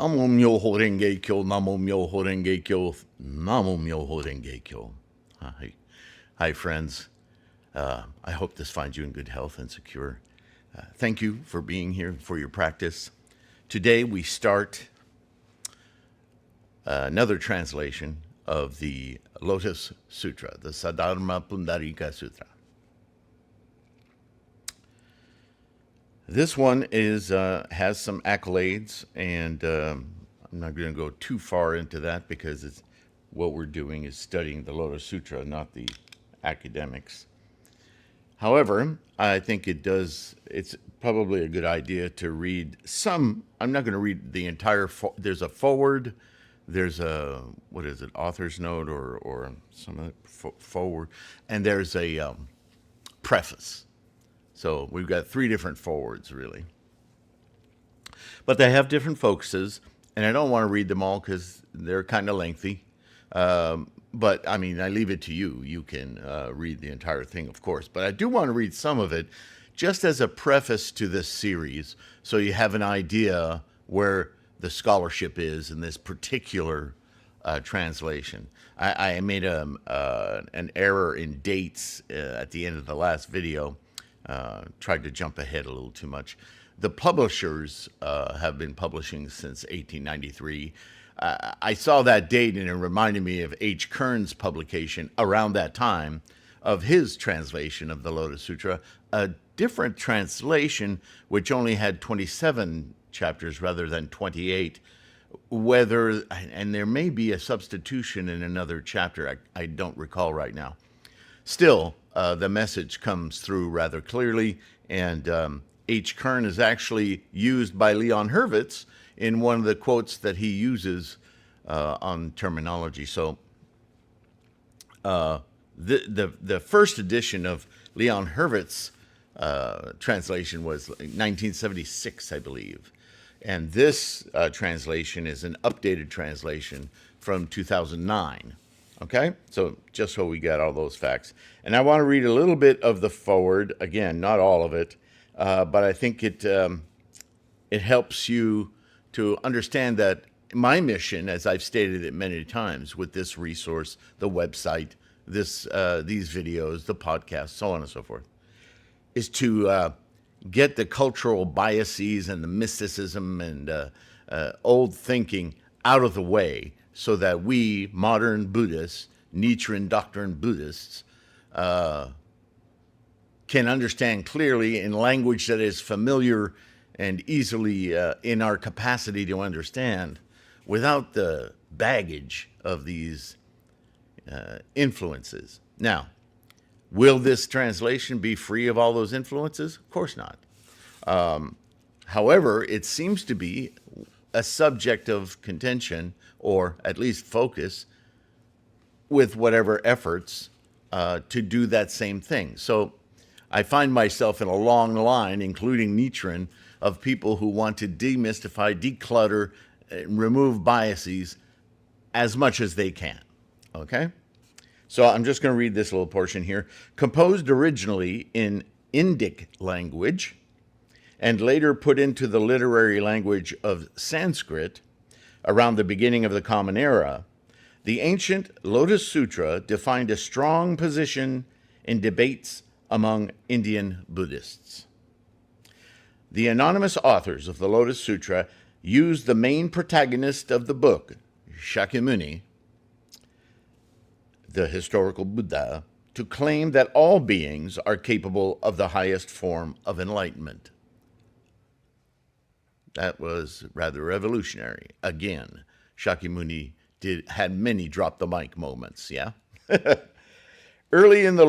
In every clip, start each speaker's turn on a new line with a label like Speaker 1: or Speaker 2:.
Speaker 1: Namo Myoho Renge Kyo, Namo Myoho Renge Kyo, Namo Myoho Renge Kyo. Hi, friends. I hope this finds you in good health and secure. Thank you for being here, for your practice. Today we start another translation of the Lotus Sutra, the Saddharma Pundarika Sutra. This one has some accolades, and I'm not going to go too far into that because what we're doing is studying the Lotus Sutra, not the academics. However, I think it's probably a good idea to read some. I'm not going to read the entire, there's a forward, there's a, author's note or some forward, and there's a preface. So we've got 3 different forwards, really. But they have different focuses, and I don't want to read them all because they're kind of lengthy. But, I mean, I leave it to you. You can read the entire thing, of course. But I do want to read some of it just as a preface to this series, so you have an idea where the scholarship is in this particular translation. I made an error in dates at the end of the last video. Tried to jump ahead a little too much. The publishers have been publishing since 1893. I saw that date and it reminded me of H. Kern's publication around that time of his translation of the Lotus Sutra, a different translation which only had 27 chapters rather than 28. And there may be a substitution in another chapter, I don't recall right now. Still, the message comes through rather clearly, and H. Kern is actually used by Leon Hurvitz in one of the quotes that he uses on terminology. So the first edition of Leon Hurvitz's translation was 1976, I believe. And this translation is an updated translation from 2009. Okay, so just so we got all those facts. And I want to read a little bit of the forward. Again, not all of it, but I think it helps you to understand that my mission, as I've stated it many times with this resource, the website, these videos, the podcast, so on and so forth, is to get the cultural biases and the mysticism and old thinking out of the way, so that we, modern Buddhists, Nichiren doctrine Buddhists, can understand clearly in language that is familiar and easily in our capacity to understand, without the baggage of these influences. Now, will this translation be free of all those influences? Of course not. However, it seems to be a subject of contention, or at least focus, with whatever efforts to do that same thing. So I find myself in a long line, including Nichiren, of people who want to demystify, declutter, and remove biases as much as they can. Okay? So I'm just going to read this little portion here. Composed originally in Indic language and later put into the literary language of Sanskrit around the beginning of the Common Era, the ancient Lotus Sutra defined a strong position in debates among Indian Buddhists. The anonymous authors of the Lotus Sutra used the main protagonist of the book, Shakyamuni, the historical Buddha, to claim that all beings are capable of the highest form of enlightenment. That was rather revolutionary. Again, Shakyamuni had many drop the mic moments, yeah? Early in the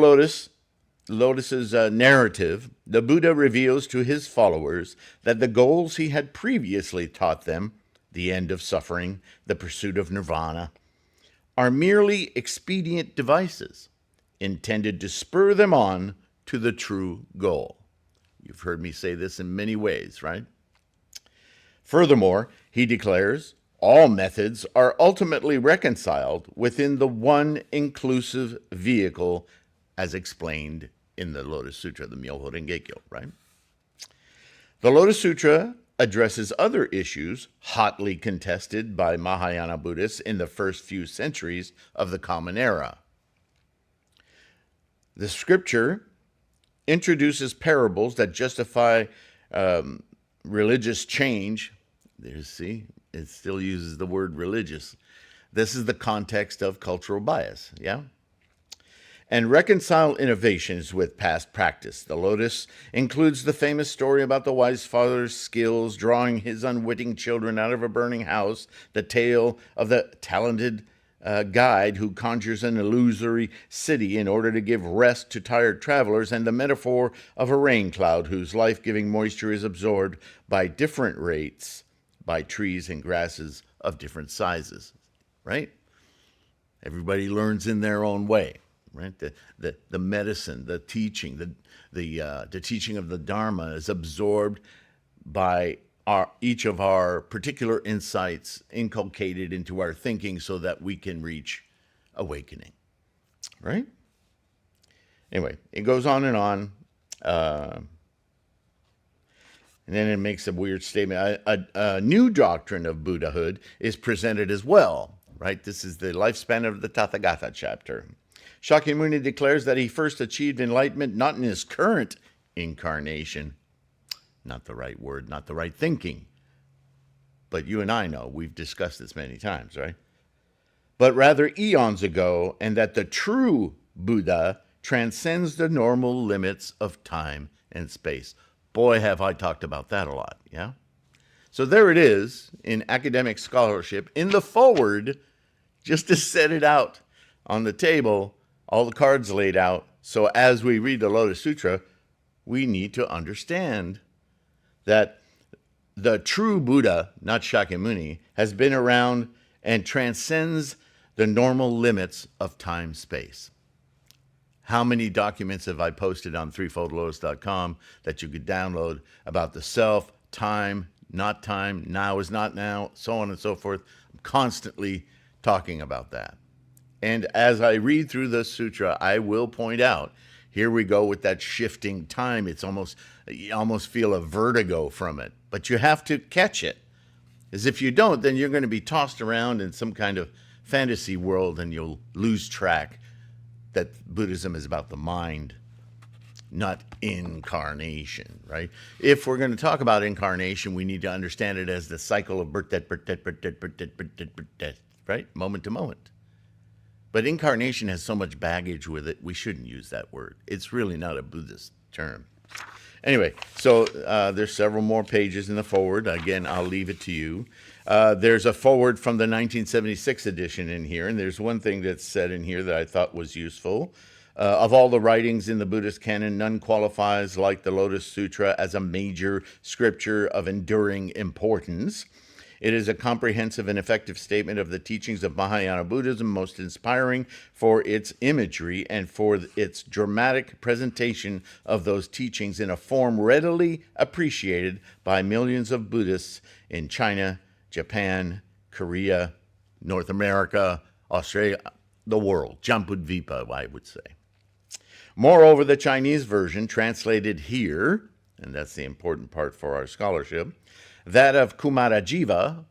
Speaker 1: Lotus's narrative, the Buddha reveals to his followers that the goals he had previously taught them, the end of suffering, the pursuit of nirvana, are merely expedient devices intended to spur them on to the true goal. You've heard me say this in many ways, right? Furthermore, he declares, all methods are ultimately reconciled within the one inclusive vehicle as explained in the Lotus Sutra, the Myoho Renge Kyo, right? The Lotus Sutra addresses other issues hotly contested by Mahayana Buddhists in the first few centuries of the Common Era. The scripture introduces parables that justify religious change. See, it still uses the word religious. This is the context of cultural bias, yeah? And reconcile innovations with past practice. The Lotus includes the famous story about the wise father's skills drawing his unwitting children out of a burning house, the tale of the talented guide who conjures an illusory city in order to give rest to tired travelers, and the metaphor of a rain cloud whose life-giving moisture is absorbed by different rates by trees and grasses of different sizes, right? Everybody learns in their own way. Right, the medicine, the teaching, the teaching of the Dharma is absorbed by each of our particular insights, inculcated into our thinking, so that we can reach awakening. Right? Anyway, it goes on, and then it makes a weird statement. A new doctrine of Buddhahood is presented as well. Right? This is the lifespan of the Tathagata chapter. Shakyamuni declares that he first achieved enlightenment not in his current incarnation, not the right word, not the right thinking, but you and I know, we've discussed this many times, right? But rather eons ago, and that the true Buddha transcends the normal limits of time and space. Boy, have I talked about that a lot, yeah? So there it is in academic scholarship, in the forward, just to set it out on the table, all the cards laid out. So as we read the Lotus Sutra, we need to understand that the true Buddha, not Shakyamuni, has been around and transcends the normal limits of time-space. How many documents have I posted on threefoldlotus.com that you could download about the self, time, not time, now is not now, so on and so forth. I'm constantly talking about that. And as I read through the sutra, I will point out, here we go with that shifting time. It's you almost feel a vertigo from it, but you have to catch it. As if you don't, then you're going to be tossed around in some kind of fantasy world, and you'll lose track that Buddhism is about the mind, not incarnation, right? If we're going to talk about incarnation, we need to understand it as the cycle of birth, death, birth, death, birth, death, birth, death, birth, death, birth, death, right? Moment to moment. But incarnation has so much baggage with it, we shouldn't use that word. It's really not a Buddhist term. Anyway, so there's several more pages in the forward. Again, I'll leave it to you. There's a forward from the 1976 edition in here, and there's one thing that's said in here that I thought was useful. Of all the writings in the Buddhist canon, none qualifies like the Lotus Sutra as a major scripture of enduring importance. It is a comprehensive and effective statement of the teachings of Mahayana Buddhism, most inspiring for its imagery and for its dramatic presentation of those teachings in a form readily appreciated by millions of Buddhists in China, Japan, Korea, North America, Australia, the world, Jambudvipa, I would say. Moreover, the Chinese version translated here, and that's the important part for our scholarship, that of Kumarajiva,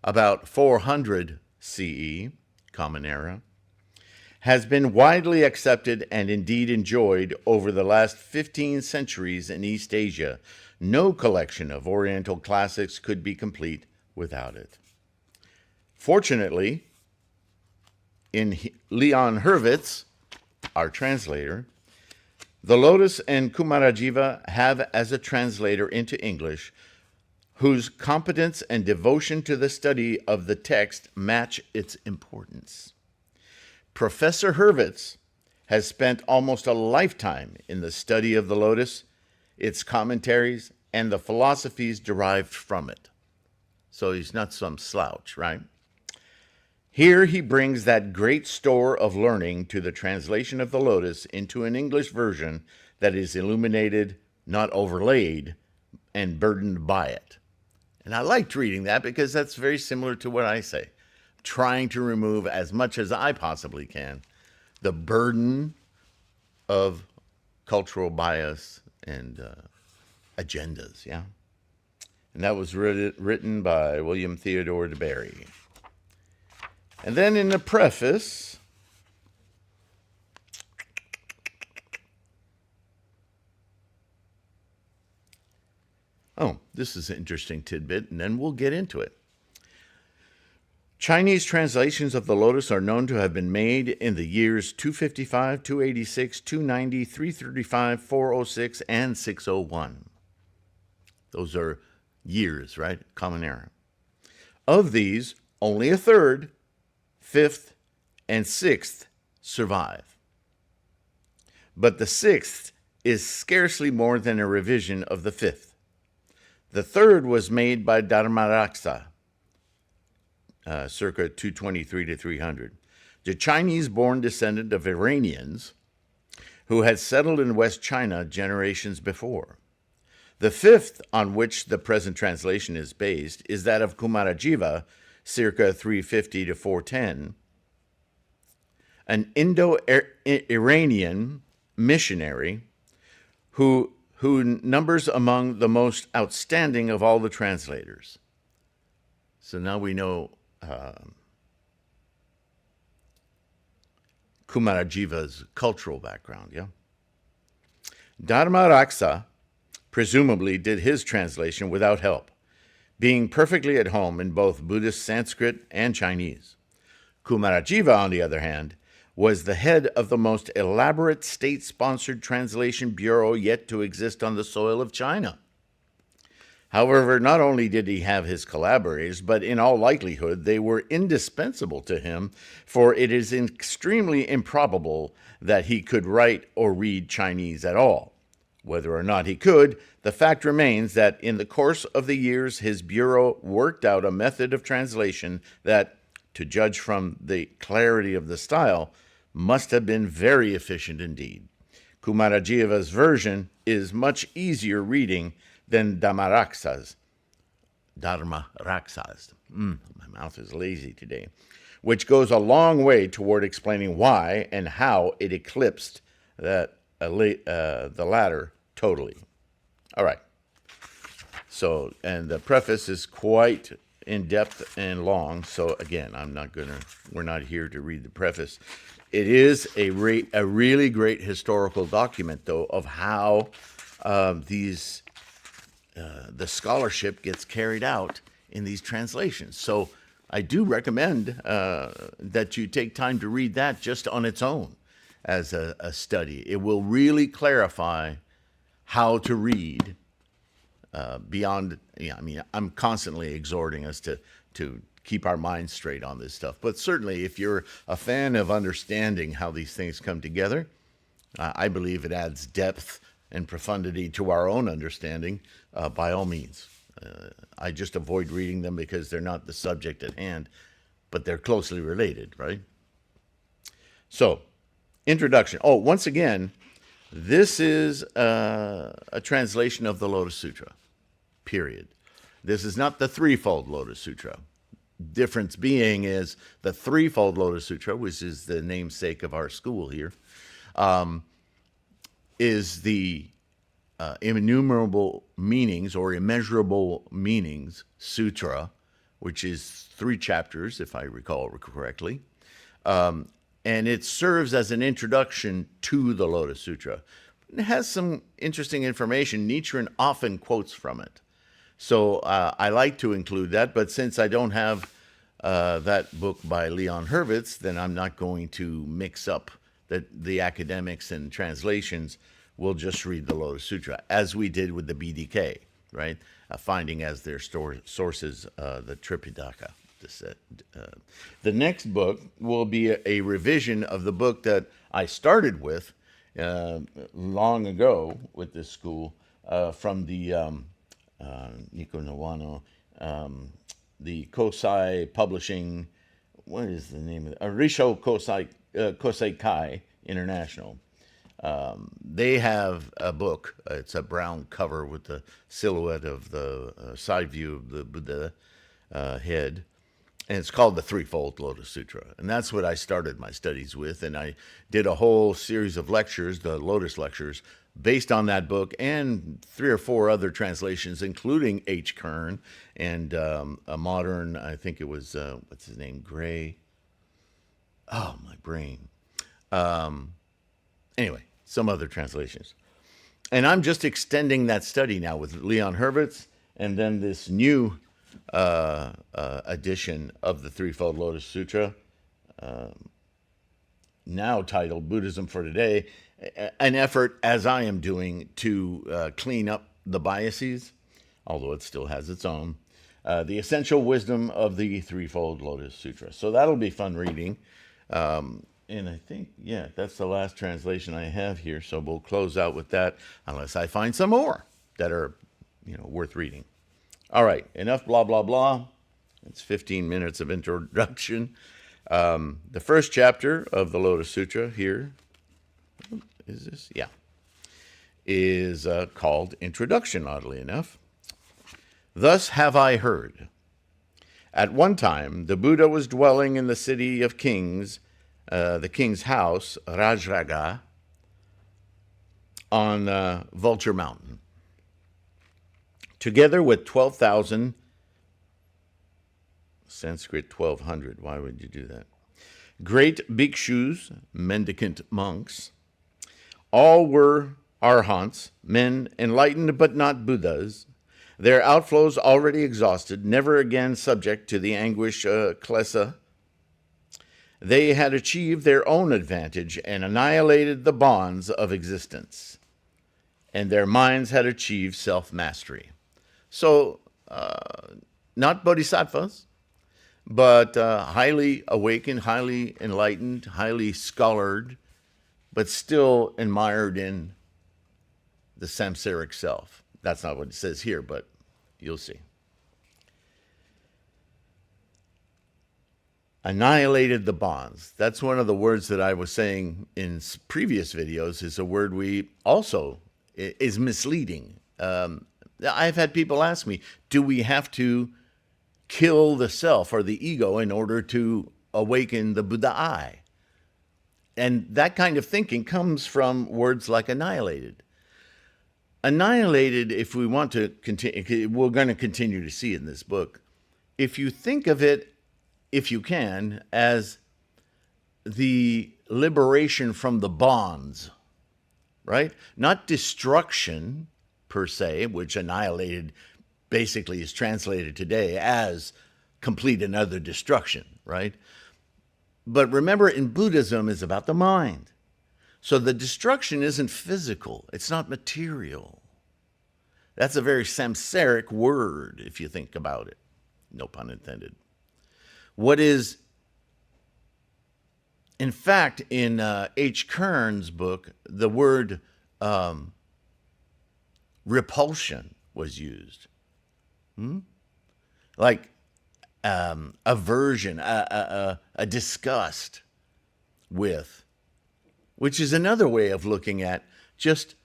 Speaker 1: about 400 CE, Common Era, has been widely accepted and indeed enjoyed over the last 15 centuries in East Asia. No collection of Oriental classics could be complete without it. Fortunately, in Leon Hurvitz, our translator, the Lotus and Kumarajiva have as a translator into English whose competence and devotion to the study of the text match its importance. Professor Hurvitz has spent almost a lifetime in the study of the Lotus, its commentaries, and the philosophies derived from it. So he's not some slouch, right? Here he brings that great store of learning to the translation of the Lotus into an English version that is illuminated, not overlaid, and burdened by it. And I liked reading that because that's very similar to what I say. Trying to remove as much as I possibly can the burden of cultural bias and agendas, yeah? And that was written by William Theodore de Barry. And then in the preface, this is an interesting tidbit, and then we'll get into it. Chinese translations of the Lotus are known to have been made in the years 255, 286, 290, 335, 406, and 601. Those are years, right? Common Era. Of these, only a third, fifth, and sixth survive. But the sixth is scarcely more than a revision of the fifth. The third was made by Dharmaraksa, circa 223 to 300, the Chinese-born descendant of Iranians who had settled in West China generations before. The fifth, on which the present translation is based, is that of Kumarajiva, circa 350 to 410, an Indo-Iranian missionary who numbers among the most outstanding of all the translators. So now we know Kumarajiva's cultural background, yeah? Dharmaraksa presumably did his translation without help, being perfectly at home in both Buddhist Sanskrit and Chinese. Kumarajiva, on the other hand, was the head of the most elaborate state-sponsored translation bureau yet to exist on the soil of China. However, not only did he have his collaborators, but in all likelihood they were indispensable to him, for it is extremely improbable that he could write or read Chinese at all. Whether or not he could, the fact remains that in the course of the years his bureau worked out a method of translation that, to judge from the clarity of the style, must have been very efficient indeed. Kumarajiva's version is much easier reading than Dharmaraksa's. My mouth is lazy today. Which goes a long way toward explaining why and how it eclipsed the latter totally. All right. So, and the preface is quite in-depth and long. So again, we're not here to read the preface. It is a really great historical document, though, of how the scholarship gets carried out in these translations. So I do recommend that you take time to read that just on its own as a study. It will really clarify how to read beyond. I'm constantly exhorting us to keep our minds straight on this stuff. But certainly, if you're a fan of understanding how these things come together, I believe it adds depth and profundity to our own understanding, by all means. I just avoid reading them because they're not the subject at hand, but they're closely related, right? So, introduction. Once again, this is a translation of the Lotus Sutra, period. This is not the Threefold Lotus Sutra. Difference being is the Threefold Lotus Sutra, which is the namesake of our school here, is the innumerable meanings or immeasurable meanings sutra, which is 3 chapters, if I recall correctly. And it serves as an introduction to the Lotus Sutra. It has some interesting information. Nichiren often quotes from it. So I like to include that, but since I don't have that book by Leon Hurvitz, then I'm not going to mix up the academics and translations. We'll just read the Lotus Sutra, as we did with the BDK, right? Finding as their sources the Tripitaka. The next book will be a revision of the book that I started with long ago with this school from the Nico Nawano, the Kosai Publishing. What is the name of it? Risho Kosai Kai International. They have a book. It's a brown cover with the silhouette of the side view of the Buddha head. And it's called the Threefold Lotus Sutra. And that's what I started my studies with. And I did a whole series of lectures, the Lotus Lectures, based on that book and 3 or 4 other translations, including H. Kern and a modern, I think it was, what's his name, Gray. Oh, my brain. Anyway, some other translations. And I'm just extending that study now with Leon Hurvitz and then this new edition of the Threefold Lotus Sutra, now titled Buddhism for Today, an effort, as I am doing, to clean up the biases, although it still has its own, the essential wisdom of the Threefold Lotus Sutra. So that'll be fun reading. And I think, yeah, that's the last translation I have here. So we'll close out with that unless I find some more that are, worth reading. All right, enough blah, blah, blah. It's 15 minutes of introduction. The first chapter of the Lotus Sutra here, is this? Yeah. Is called Introduction, oddly enough. Thus have I heard. At one time, the Buddha was dwelling in the city of kings, the king's house, Rajraga, on Vulture Mountain, together with 12,000, Sanskrit 1,200, why would you do that? Great bhikshus, mendicant monks. All were arhants, men enlightened but not Buddhas, their outflows already exhausted, never again subject to the anguish klesa. They had achieved their own advantage and annihilated the bonds of existence, and their minds had achieved self-mastery. So, not bodhisattvas, but highly awakened, highly enlightened, highly scholared, but still admired in the samsaric self. That's not what it says here, but you'll see. Annihilated the bonds. That's one of the words that I was saying in previous videos, is a word we also is misleading. I've had people ask me, do we have to kill the self or the ego in order to awaken the Buddha I? And that kind of thinking comes from words like annihilated. Annihilated, if we want to continue, we're going to continue to see in this book, if you think of it, if you can, as the liberation from the bonds, right? Not destruction per se, which annihilated basically is translated today as complete and utter destruction, right? But remember, in Buddhism, it's about the mind. So the destruction isn't physical. It's not material. That's a very samsaric word, if you think about it. No pun intended. What is, in fact, in H. Kern's book, the word repulsion was used. Like aversion, a disgust with, which is another way of looking at just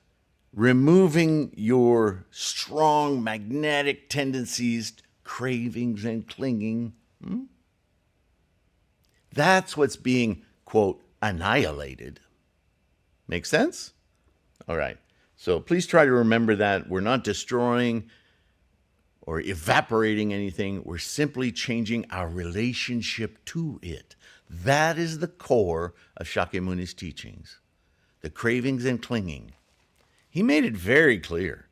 Speaker 1: removing your strong magnetic tendencies, cravings, and clinging. That's what's being, quote, annihilated. Make sense? All right. So please try to remember that we're not destroying or evaporating anything. We're simply changing our relationship to it. That is the core of Shakyamuni's teachings, the cravings and clinging. He made it very clear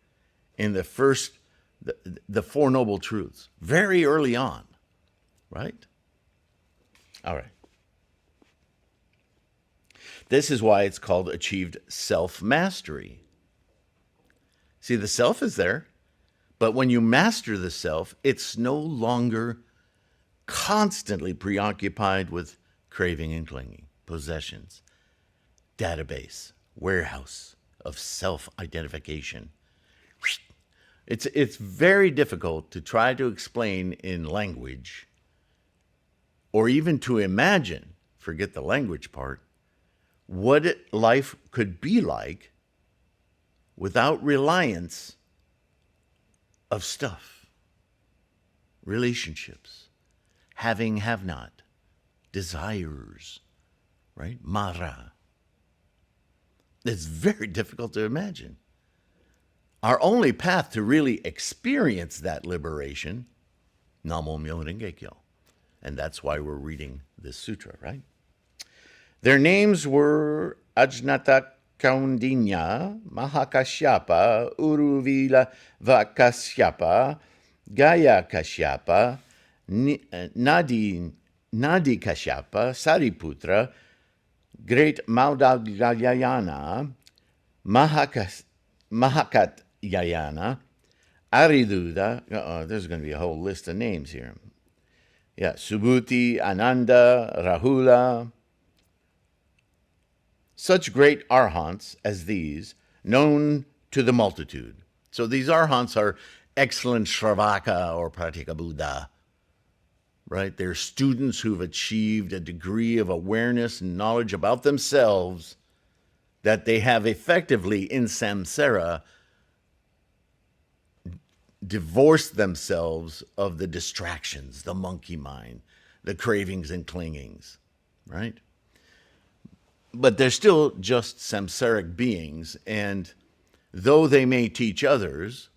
Speaker 1: in the first, the Four Noble Truths, very early on, right? All right. This is why it's called achieved self-mastery. See, the self is there, but when you master the self, it's no longer constantly preoccupied with craving and clinging, possessions, database, warehouse of self-identification. It's very difficult to try to explain in language, or even to imagine, forget the language part, what life could be like without reliance of stuff, relationships, having, have not, desires, right? Mara. It's very difficult to imagine. Our only path to really experience that liberation, Namo Myo Renge Kyo. And that's why we're reading this sutra, right? Their names were Ajnata Kaundinya, Mahakashyapa, Uruvila Vakasyapa, Gaya Kashyapa, Nadi Kashyapa, Sariputra, Great Maudgalyayana, Mahakatyayana, Ariduda. There's going to be a whole list of names here. Yeah, Subhuti, Ananda, Rahula. Such great arhants as these, known to the multitude. So these arhants are excellent Shravaka or Pratika Buddha, right? They're students who've achieved a degree of awareness and knowledge about themselves that they have effectively in samsara divorced themselves of the distractions, the monkey mind, the cravings and clingings, right? But they're still just samsaric beings, and though they may teach others,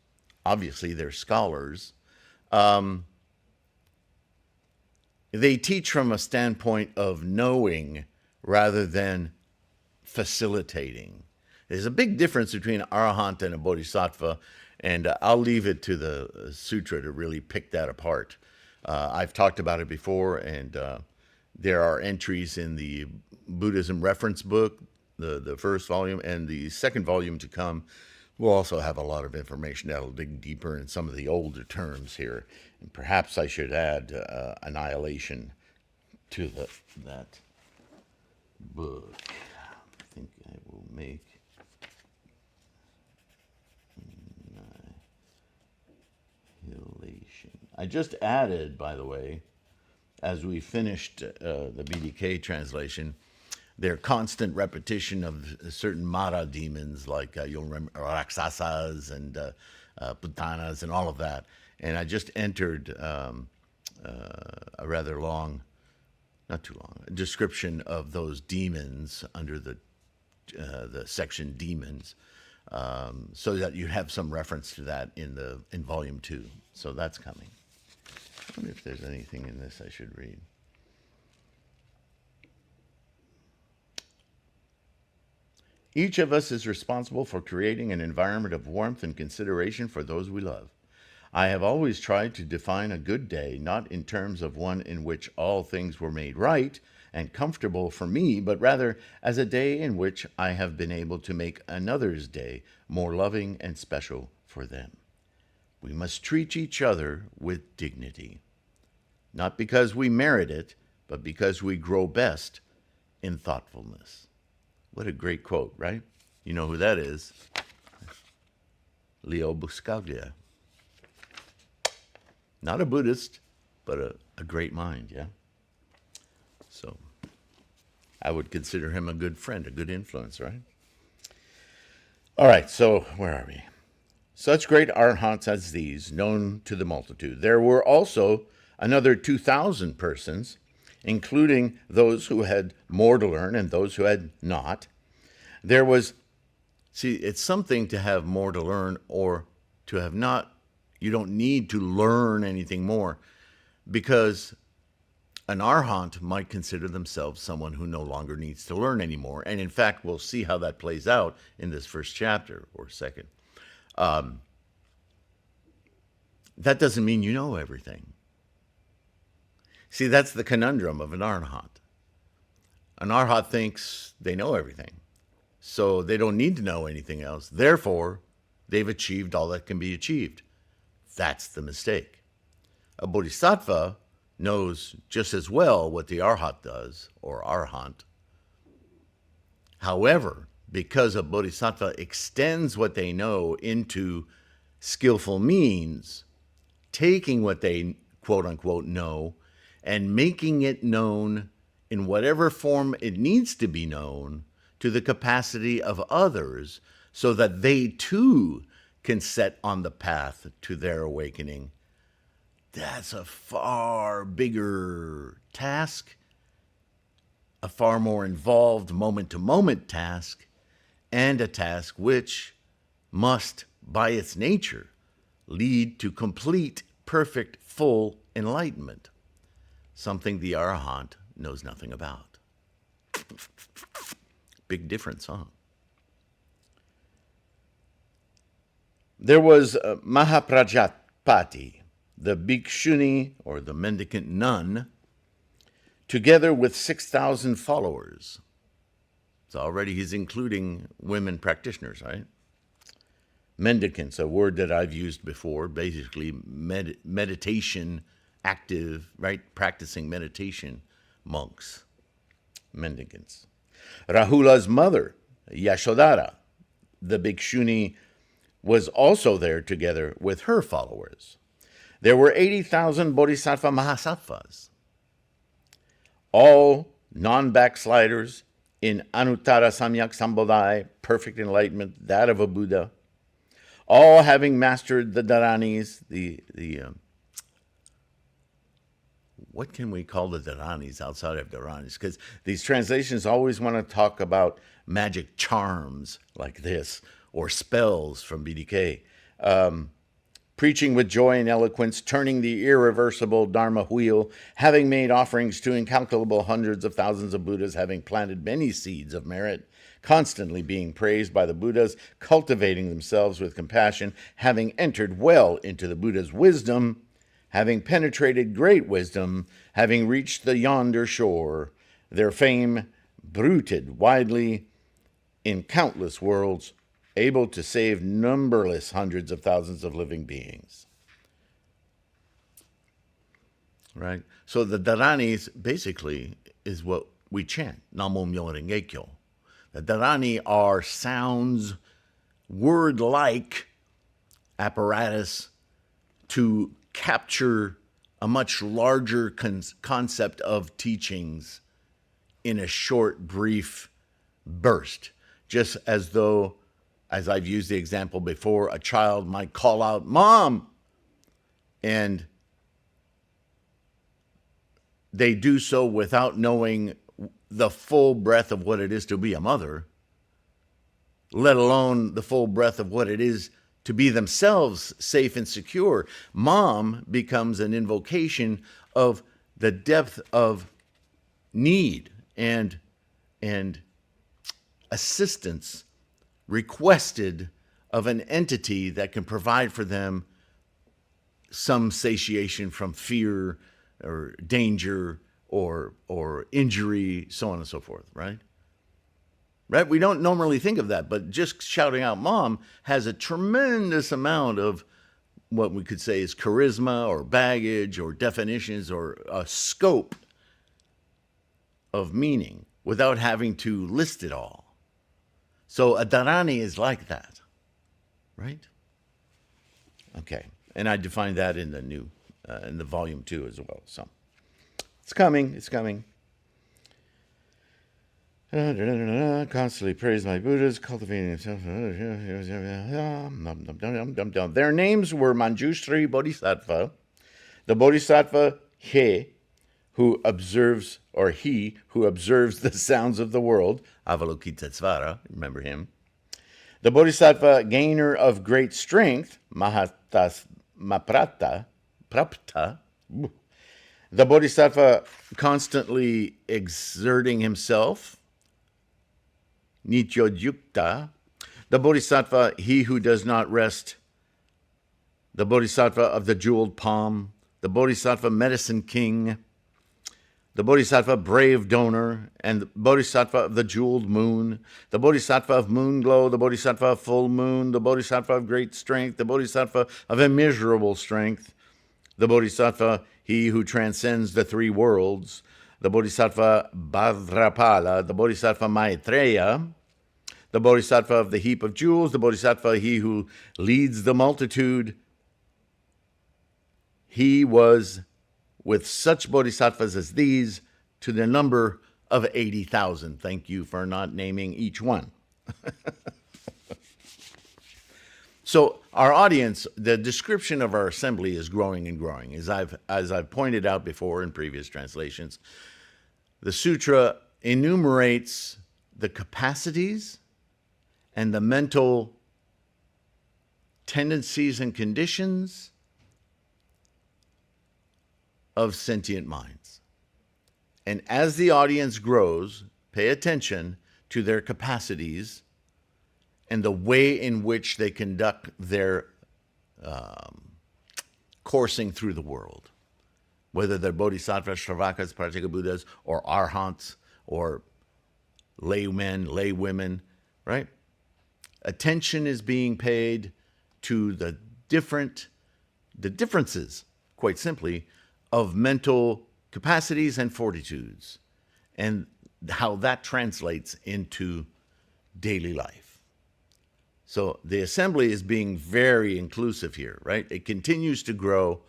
Speaker 1: obviously they're scholars, they teach from a standpoint of knowing rather than facilitating. There's a big difference between an arahant and a bodhisattva, and I'll leave it to the sutra to really pick that apart. I've talked about it before, and there are entries in the Buddhism Reference book, the first volume, and the second volume to come will also have a lot of information that'll dig deeper in some of the older terms here. And perhaps I should add annihilation to that book. I think I will make annihilation. I just added, by the way, as we finished the BDK translation, their constant repetition of certain Mara demons, like you'll remember Raksasas and Putanas and all of that. And I just entered a rather long, not too long, description of those demons under the section demons, so that you have some reference to that in volume 2. So that's coming. I wonder if there's anything in this I should read. Each of us is responsible for creating an environment of warmth and consideration for those we love. I have always tried to define a good day not in terms of one in which all things were made right and comfortable for me, but rather as a day in which I have been able to make another's day more loving and special for them. We must treat each other with dignity, not because we merit it, but because we grow best in thoughtfulness. What a great quote, right? You know who that is. Leo Buscaglia. Not a Buddhist, but a great mind, yeah? So I would consider him a good friend, a good influence, right? All right, so where are we? Such great arhants as these, known to the multitude. There were also another 2,000 persons, including those who had more to learn and those who had not. There was, see, it's something to have more to learn or to have not. You don't need to learn anything more, because an arhant might consider themselves someone who no longer needs to learn anymore. And in fact, we'll see how that plays out in this first chapter or second. That doesn't mean you know everything. See, that's the conundrum of an arhat. An arhat thinks they know everything, so they don't need to know anything else. Therefore, they've achieved all that can be achieved. That's the mistake. A bodhisattva knows just as well what the arhat does, or arhat. However, because a bodhisattva extends what they know into skillful means, taking what they quote-unquote know and making it known in whatever form it needs to be known to the capacity of others, so that they too can set on the path to their awakening. that's a far bigger task, a far more involved moment-to-moment task, and a task which must, by its nature, lead to complete, perfect, full enlightenment, something the Arahant knows nothing about. Big difference, huh? There was Mahaprajapati, the bhikshuni, or the mendicant nun, together with 6,000 followers. So already he's including women practitioners, right? Mendicants, a word that I've used before, basically meditation, active, right? Practicing meditation monks, mendicants. Rahula's mother, Yashodhara, the bhikshuni, was also there together with her followers. There were 80,000 bodhisattva mahasattvas, all non-backsliders in Anuttara Samyak Sambodhai, perfect enlightenment, that of a Buddha, all having mastered the dharanis, what can we call the dharanis outside of dharanis? Because these translations always want to talk about magic charms like this, or spells from BDK. Preaching with joy and eloquence, turning the irreversible Dharma wheel, having made offerings to incalculable hundreds of thousands of Buddhas, having planted many seeds of merit, constantly being praised by the Buddhas, cultivating themselves with compassion, having entered well into the Buddha's wisdom, having penetrated great wisdom, having reached the yonder shore, their fame bruited widely in countless worlds, able to save numberless hundreds of thousands of living beings. Right? So the dharanis basically is what we chant, Namo Myo Renge Kyo. The dharani are sounds, word-like apparatus to capture a much larger concept of teachings in a short, brief burst. Just as though, as I've used the example before, a child might call out, "Mom!" and they do so without knowing the full breadth of what it is to be a mother, let alone the full breadth of what it is to be themselves safe and secure. Mom becomes an invocation of the depth of need and assistance requested of an entity that can provide for them some satiation from fear or danger or injury, so on and so forth, right? Right? We don't normally think of that, but just shouting out "Mom" has a tremendous amount of what we could say is charisma or baggage or definitions or a scope of meaning without having to list it all. So a dharani is like that, right? Okay, and I defined that in the new, in the volume 2 as well. So it's coming, it's coming. Constantly praise my Buddhas, cultivating himself. Their names were Manjushri Bodhisattva, the Bodhisattva He, who observes, or he who observes the sounds of the world, Avalokitesvara, remember him. The Bodhisattva gainer of great strength, Prapta. The Bodhisattva constantly exerting himself, Nityodyukta. The Bodhisattva, he who does not rest. The Bodhisattva of the jeweled palm. The Bodhisattva medicine king. The Bodhisattva brave donor. And the Bodhisattva of the jeweled moon. The Bodhisattva of moon glow. The Bodhisattva of full moon. The Bodhisattva of great strength. The Bodhisattva of immeasurable strength. The Bodhisattva, he who transcends the three worlds. The Bodhisattva Bhadrapala, the Bodhisattva Maitreya, the Bodhisattva of the heap of jewels, the Bodhisattva, he who leads the multitude. He was with such Bodhisattvas as these to the number of 80,000. Thank you for not naming each one. So our audience, the description of our assembly is growing and growing. As I've pointed out before in previous translations, the sutra enumerates the capacities and the mental tendencies and conditions of sentient minds. And as the audience grows, pay attention to their capacities and the way in which they conduct their coursing through the world. Whether they're bodhisattvas, shravakas, pratyeka buddhas, or arhants, or laymen, laywomen, right? Attention is being paid to the differences, quite simply, of mental capacities and fortitudes, and how that translates into daily life. So the assembly is being very inclusive here, right? It continues to grow,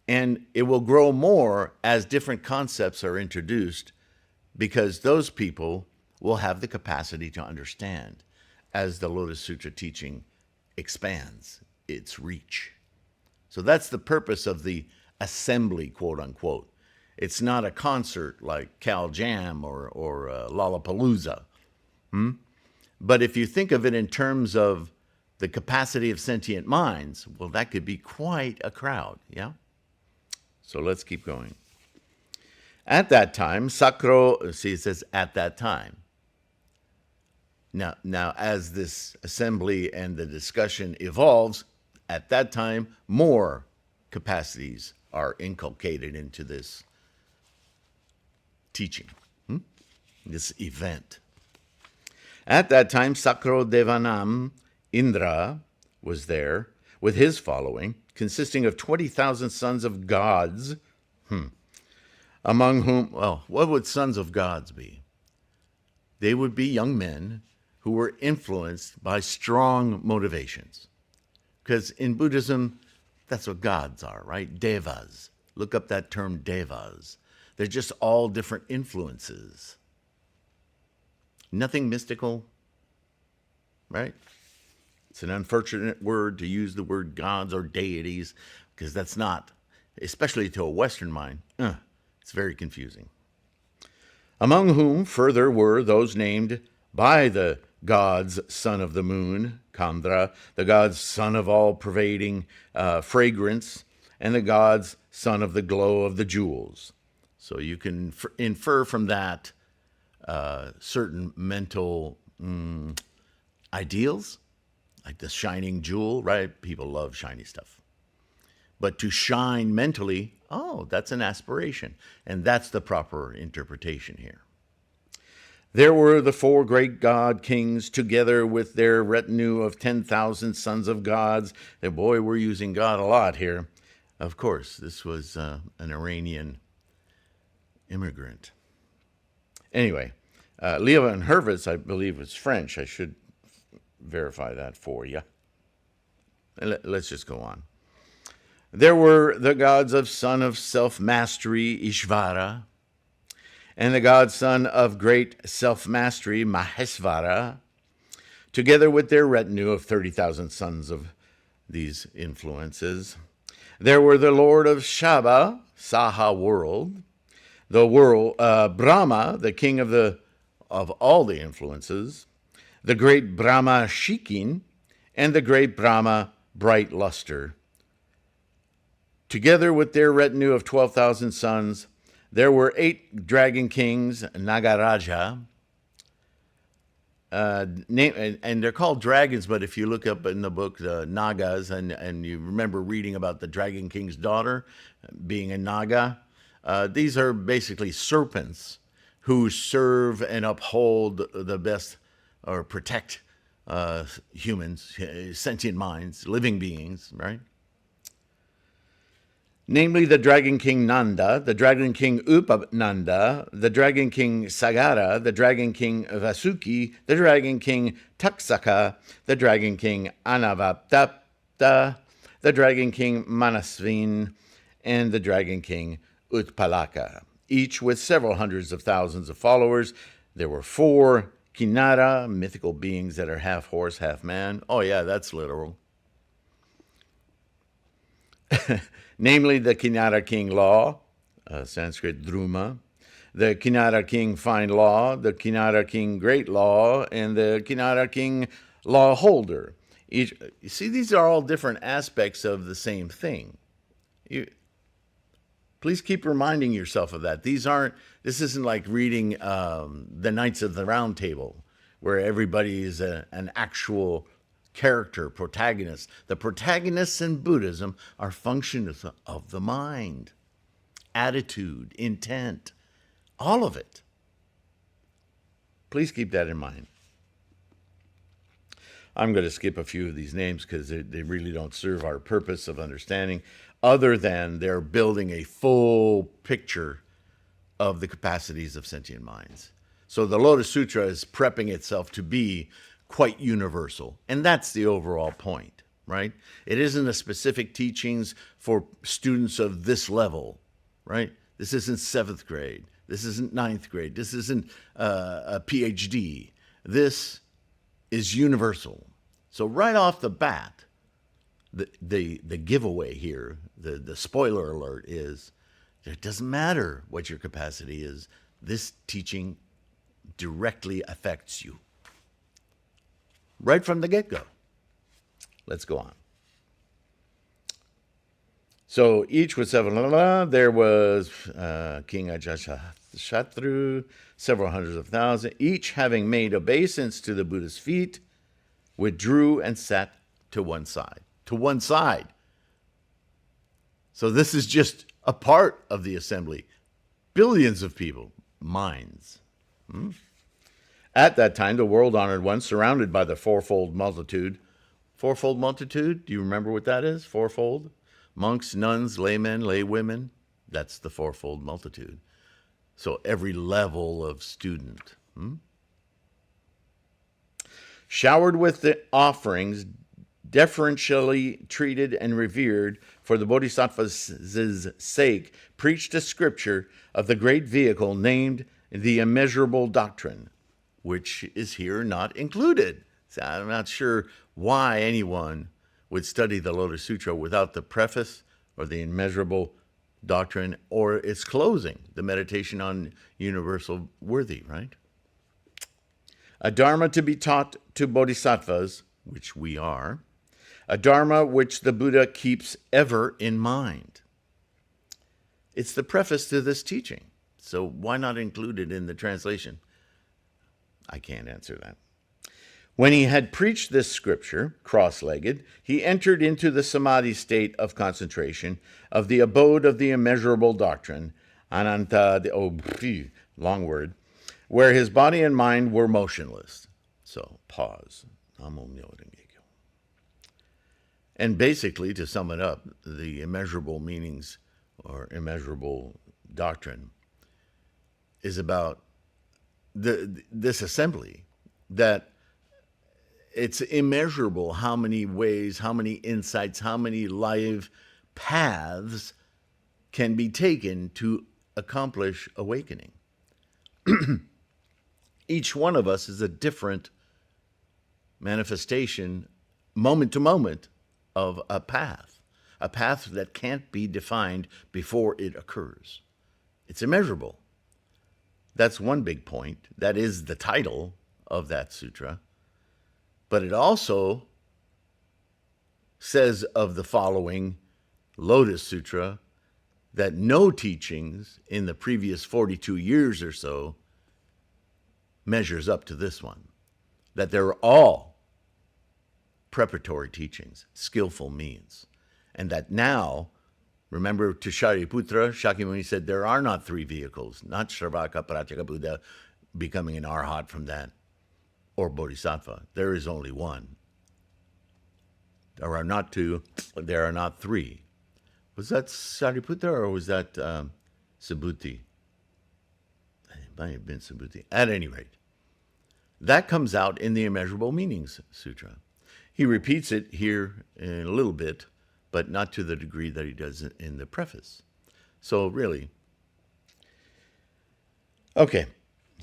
Speaker 1: and it will grow more as different concepts are introduced, because those people will have the capacity to understand as the Lotus Sutra teaching expands its reach. So that's the purpose of the assembly, quote unquote. It's not a concert like Cal Jam or Lollapalooza. But if you think of it in terms of the capacity of sentient minds, well, that could be quite a crowd, yeah? So let's keep going. At that time, Sacro, see, it says at that time. Now, as this assembly and the discussion evolves, at that time, more capacities are inculcated into this teaching, this event. At that time, Sakro Devanam, Indra, was there with his following, consisting of 20,000 sons of gods, among whom, well, what would sons of gods be? They would be young men who were influenced by strong motivations. Because in Buddhism, that's what gods are, right? Devas. Look up that term, devas. They're just all different influences. Nothing mystical, right? It's an unfortunate word to use the word gods or deities, because that's not, especially to a Western mind, it's very confusing. Among whom further were those named by the god's son of the moon, Kandra, the god's son of all-pervading fragrance, and the god's son of the glow of the jewels. So you can infer from that certain mental ideals, like the shining jewel, right? People love shiny stuff. But to shine mentally, oh, that's an aspiration. And that's the proper interpretation here. There were the 4 great god kings, together with their retinue of 10,000 sons of gods. And boy, we're using God a lot here. Of course, this was an Iranian immigrant. Anyway, Leo and Hurvitz, I believe, was French. I should verify that for you. Let's just go on. There were the gods of son of self-mastery, Ishvara, and the godson of great self-mastery, Mahesvara, together with their retinue of 30,000 sons of these influences. There were the lord of Shaba, Saha world, the world, Brahma, the king of all the influences, the great Brahma Shikin, and the great Brahma bright luster. Together with their retinue of 12,000 sons, there were 8 dragon kings, Nagaraja, and they're called dragons, but if you look up in the book, the Nagas, and you remember reading about the dragon king's daughter being a Naga, these are basically serpents who serve and uphold the best, or protect humans, sentient minds, living beings, right? Namely, the Dragon King Nanda, the Dragon King Upananda, the Dragon King Sagara, the Dragon King Vasuki, the Dragon King Taksaka, the Dragon King Anavapta, the Dragon King Manasvin, and the Dragon King Utpalaka, each with several hundreds of thousands of followers. There were 4 Kinara, mythical beings that are half horse, half man. Oh yeah, that's literal. namely the Kinara King Law, Sanskrit Druma, the Kinara King Fine Law, the Kinara King Great Law, and the Kinara King Law Holder. You see, these are all different aspects of the same thing. Please keep reminding yourself of that. This isn't like reading the Knights of the Round Table, where everybody is an actual character, protagonist. The protagonists in Buddhism are functions of the mind, attitude, intent, all of it. Please keep that in mind. I'm going to skip a few of these names because they really don't serve our purpose of understanding, other than they're building a full picture of the capacities of sentient minds. So the Lotus Sutra is prepping itself to be quite universal. And that's the overall point, right? It isn't a specific teachings for students of this level, right? This isn't 7th grade. This isn't 9th grade. This isn't a PhD. This is universal. So right off the bat, the giveaway here, the spoiler alert is, it doesn't matter what your capacity is. This teaching directly affects you. Right from the get-go. Let's go on. So each was seven. There was King Ajatashatru, several hundreds of thousands, each having made obeisance to the Buddha's feet, withdrew and sat to one side. To one side. So this is just a part of the assembly. Billions of people, minds. At that time, the world-honored one, surrounded by the fourfold multitude. Fourfold multitude? Do you remember what that is? Fourfold? Monks, nuns, laymen, laywomen. That's the fourfold multitude. So every level of student. Showered with the offerings, deferentially treated and revered for the Bodhisattva's sake, preached a scripture of the great vehicle named the immeasurable doctrine, which is here not included. So I'm not sure why anyone would study the Lotus Sutra without the preface or the immeasurable doctrine or its closing, the meditation on universal worthy, right? A dharma to be taught to bodhisattvas, which we are, a dharma which the Buddha keeps ever in mind. It's the preface to this teaching, so why not include it in the translation? I can't answer that. When he had preached this scripture, cross-legged, he entered into the samadhi state of concentration of the abode of the immeasurable doctrine, ananta, long word, where his body and mind were motionless. So, pause. And basically, to sum it up, the immeasurable meanings or immeasurable doctrine is about this assembly, that it's immeasurable how many ways, how many insights, how many live paths can be taken to accomplish awakening. Each one of us is a different manifestation, moment to moment, of a path that can't be defined before it occurs. It's immeasurable. That's one big point. That is the title of that sutra. But it also says of the following Lotus Sutra that no teachings in the previous 42 years or so measures up to this one. That they're all preparatory teachings, skillful means. And that now, remember to Shariputra, Shakyamuni said there are not three vehicles, not Shravaka, Pratyeka Buddha becoming an arhat from that, or bodhisattva. There is only one. There are not two, there are not three. Was that Shariputra or was that Subhuti? It might have been Subhuti. At any rate, that comes out in the Immeasurable Meanings Sutra. He repeats it here in a little bit, but not to the degree that he does it in the preface. So really, okay.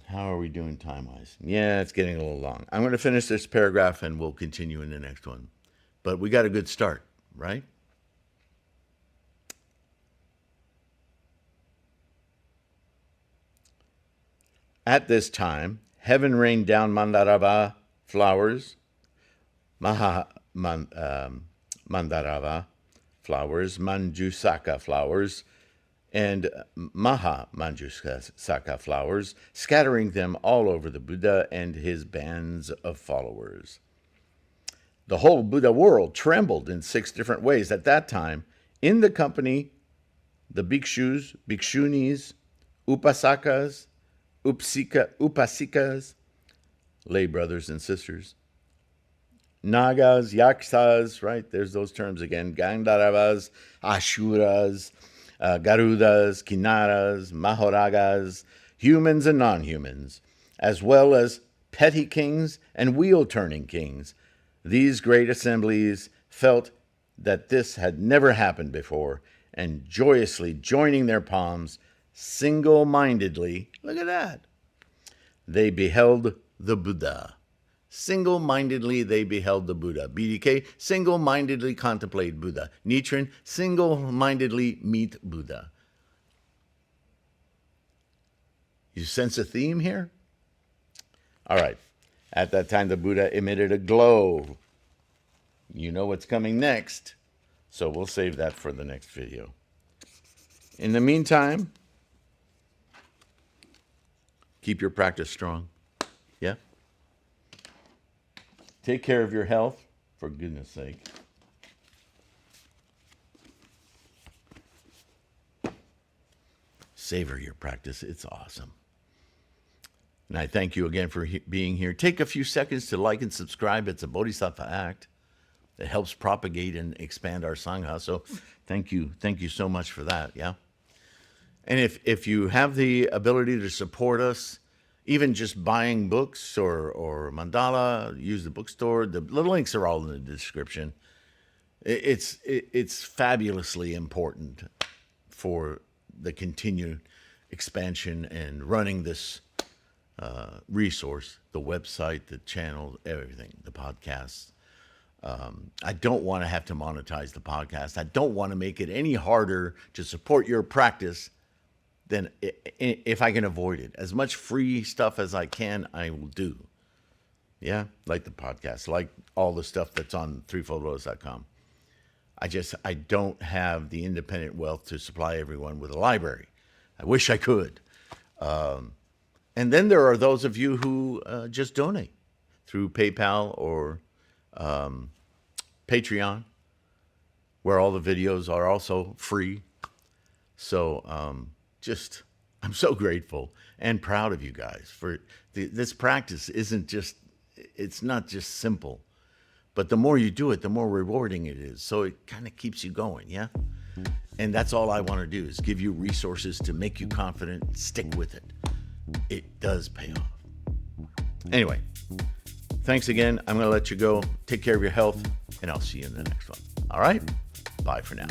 Speaker 1: How are we doing time-wise? Yeah, it's getting a little long. I'm going to finish this paragraph and we'll continue in the next one. But we got a good start, right? At this time, heaven rained down Mandarava flowers, Mandarava flowers, Manjusaka flowers, and Maha Manjusaka flowers, scattering them all over the Buddha and his bands of followers. The whole Buddha world trembled in 6 different ways at that time, in the company, the bhikshus, bhikshunis, upasakas, upasikas, lay brothers and sisters, nagas, yaksas, right? There's those terms again, Gandharavas, Ashuras, Garudas, Kinnaras, Mahoragas, humans and non-humans, as well as petty kings and wheel-turning kings. These great assemblies felt that this had never happened before, and joyously joining their palms, single-mindedly, look at that, they beheld the Buddha. Single-mindedly, they beheld the Buddha. BDK, single-mindedly contemplate Buddha. Nichiren, single-mindedly meet Buddha. You sense a theme here? All right. At that time, the Buddha emitted a glow. You know what's coming next, so we'll save that for the next video. In the meantime, keep your practice strong. Yeah? Take care of your health, for goodness sake. Savor your practice. It's awesome. And I thank you again for being here. Take a few seconds to like and subscribe. It's a Bodhisattva act that helps propagate and expand our Sangha. So thank you. Thank you so much for that. Yeah. And if you have the ability to support us, even just buying books or mandala, use the bookstore. The links are all in the description. It's fabulously important for the continued expansion and running this resource, the website, the channel, everything, the podcasts. I don't want to have to monetize the podcast. I don't want to make it any harder to support your practice than if I can avoid it. As much free stuff as I can, I will do. Yeah, like the podcast, like all the stuff that's on threefoldlotus.com. I don't have the independent wealth to supply everyone with a library. I wish I could. And then there are those of you who just donate through PayPal or Patreon, where all the videos are also free. So I'm so grateful and proud of you guys for this practice. It's not just simple, but the more you do it, the more rewarding it is. So it kind of keeps you going, yeah? And that's all I want to do is give you resources to make you confident, stick with it. It does pay off. Anyway, thanks again. I'm going to let you go. Take care of your health, and I'll see you in the next one. All right? Bye for now.